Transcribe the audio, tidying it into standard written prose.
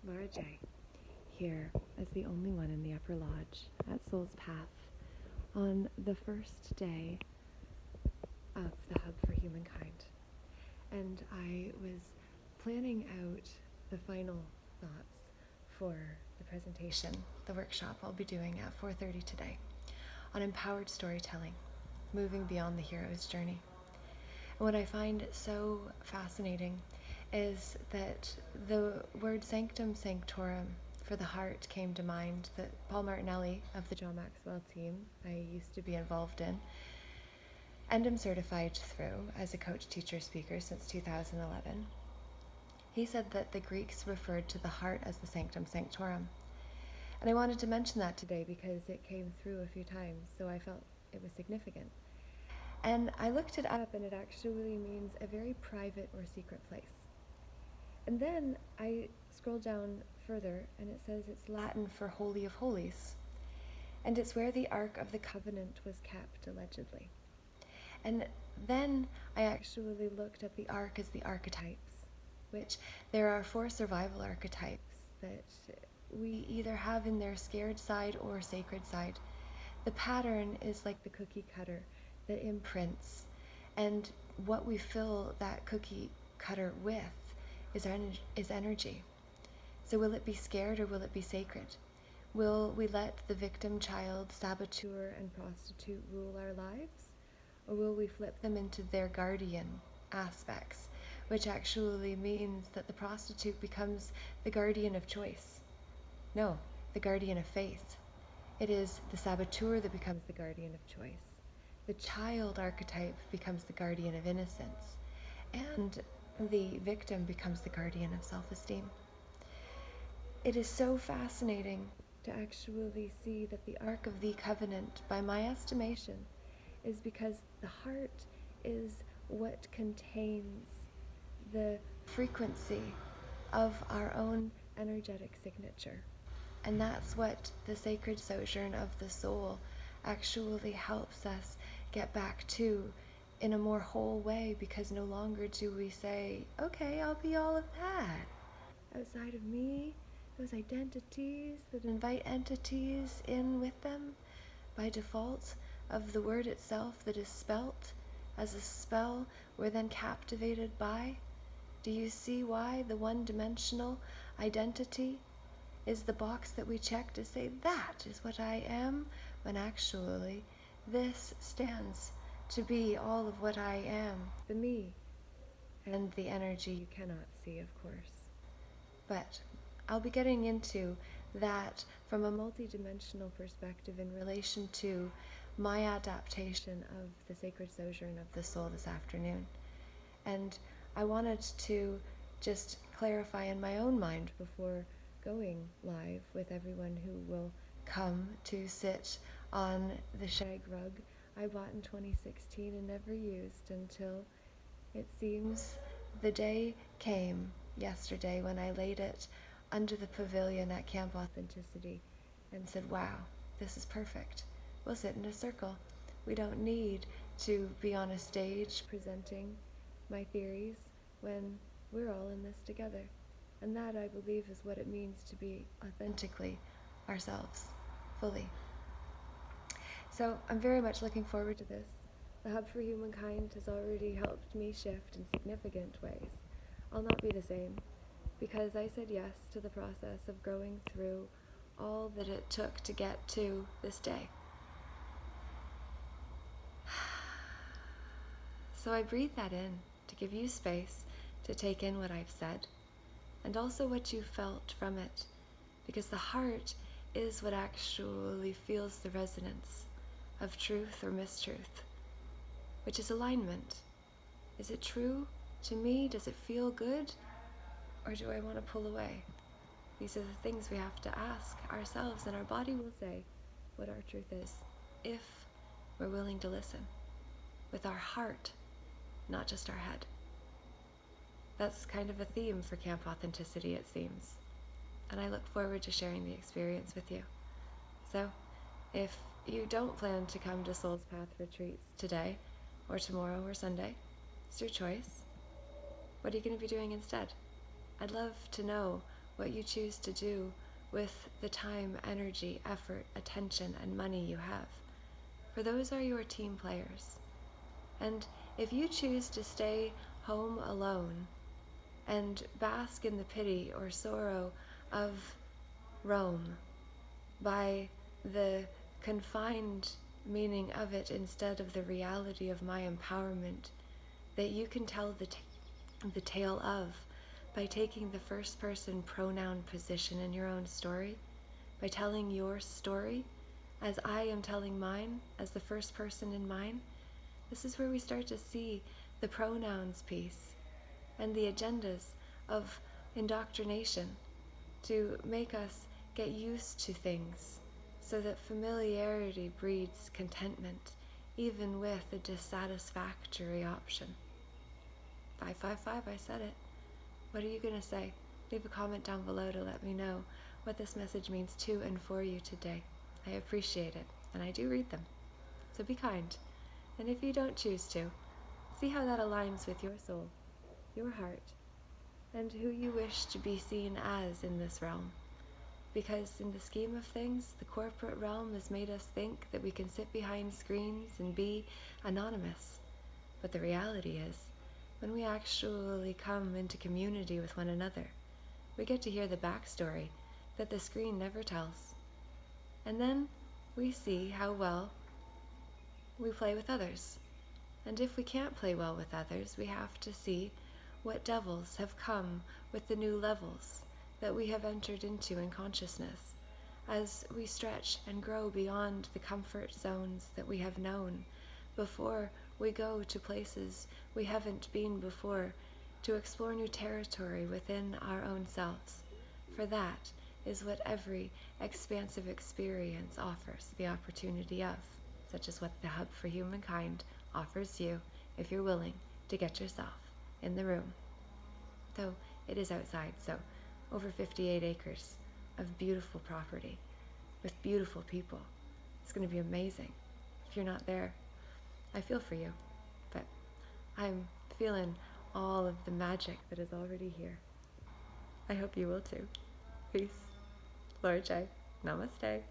Laura J. here as the only one in the Upper Lodge at Soul's Path on the first day of the Hub for Humankind. And I was planning out the final thoughts for the presentation, the workshop I'll be doing at 4:30 today on empowered storytelling, moving beyond the hero's journey. And what I find so fascinating is that the word Sanctum Sanctorum for the heart came to mind, that Paul Martinelli of the John Maxwell team I used to be involved in and am certified through as a coach, teacher, speaker since 2011. He said that the Greeks referred to the heart as the Sanctum Sanctorum. And I wanted to mention that today because it came through a few times, so I felt it was significant. And I looked it up, and it actually means a very private or secret place. And then I scrolled down further, and it says it's Latin for Holy of Holies. And it's where the Ark of the Covenant was kept, allegedly. And then I actually looked at the Ark as the archetypes, which there are 4 survival archetypes that we either have in their scared side or sacred side. The pattern is like the cookie cutter that imprints, and what we fill that cookie cutter with is energy. So will it be scared or will it be sacred? Will we let the victim, child, saboteur, and prostitute rule our lives? Or will we flip them into their guardian aspects, which actually means that the prostitute becomes the guardian of choice? No, the guardian of faith. It is the saboteur that becomes the guardian of choice. The child archetype becomes the guardian of innocence, and the victim becomes the guardian of self-esteem. It is so fascinating to actually see that the Ark of the Covenant, by my estimation, is because the heart is what contains the frequency of our own energetic signature. And that's what the sacred sojourn of the soul actually helps us get back to in a more whole way, because no longer do we say, okay, I'll be all of that. Outside of me, those identities that invite entities in with them by default of the word itself that is spelt as a spell we're then captivated by. Do you see why the one-dimensional identity is the box that we check to say that is what I am, when actually this stands to be all of what I am, the me, and the energy you cannot see, of course. But I'll be getting into that from a multidimensional perspective in relation to my adaptation of the sacred sojourn of the soul this afternoon. And I wanted to just clarify in my own mind before going live with everyone who will come to sit on the shag rug I bought in 2016 and never used until it seems the day came yesterday when I laid it under the pavilion at Camp Authenticity and said, wow, this is perfect. We'll sit in a circle. We don't need to be on a stage presenting my theories when we're all in this together. And that, I believe, is what it means to be authentically ourselves, fully. So I'm very much looking forward to this. The Hub for Humankind has already helped me shift in significant ways. I'll not be the same, because I said yes to the process of growing through all that it took to get to this day. So I breathe that in to give you space to take in what I've said, and also what you felt from it, because the heart is what actually feels the resonance of truth or mistruth, which is alignment. Is it true to me? Does it feel good? Or do I want to pull away? These are the things we have to ask ourselves, and our body will say what our truth is, if we're willing to listen with our heart, not just our head. That's kind of a theme for Camp Authenticity, it seems. And I look forward to sharing the experience with you. So, if you don't plan to come to Soul's Path retreats today, or tomorrow, or Sunday, it's your choice. What are you going to be doing instead? I'd love to know what you choose to do with the time, energy, effort, attention, and money you have. For those are your team players. And if you choose to stay home alone and bask in the pity or sorrow of Rome by the confined meaning of it instead of the reality of my empowerment that you can tell the tale of by taking the first person pronoun position in your own story, by telling your story as I am telling mine, as the first person in mine, this is where we start to see the pronouns piece and the agendas of indoctrination to make us get used to things so that familiarity breeds contentment, even with a dissatisfactory option. 555, I said it. What are you going to say? Leave a comment down below to let me know what this message means to and for you today. I appreciate it, and I do read them. So be kind. And if you don't choose to, see how that aligns with your soul, your heart, and who you wish to be seen as in this realm. Because in the scheme of things, the corporate realm has made us think that we can sit behind screens and be anonymous. But the reality is, when we actually come into community with one another, we get to hear the backstory that the screen never tells. And then we see how well we play with others. And if we can't play well with others, we have to see what devils have come with the new levels that we have entered into in consciousness as we stretch and grow beyond the comfort zones that we have known before we go to places we haven't been before to explore new territory within our own selves. For that is what every expansive experience offers the opportunity of, such as what the Hub for Humankind offers you if you're willing to get yourself in the room. Though it is outside, so over 58 acres of beautiful property with beautiful people. It's going to be amazing. If you're not there, I feel for you, but I'm feeling all of the magic that is already here. I hope you will too. Peace. Lord Jai. Namaste.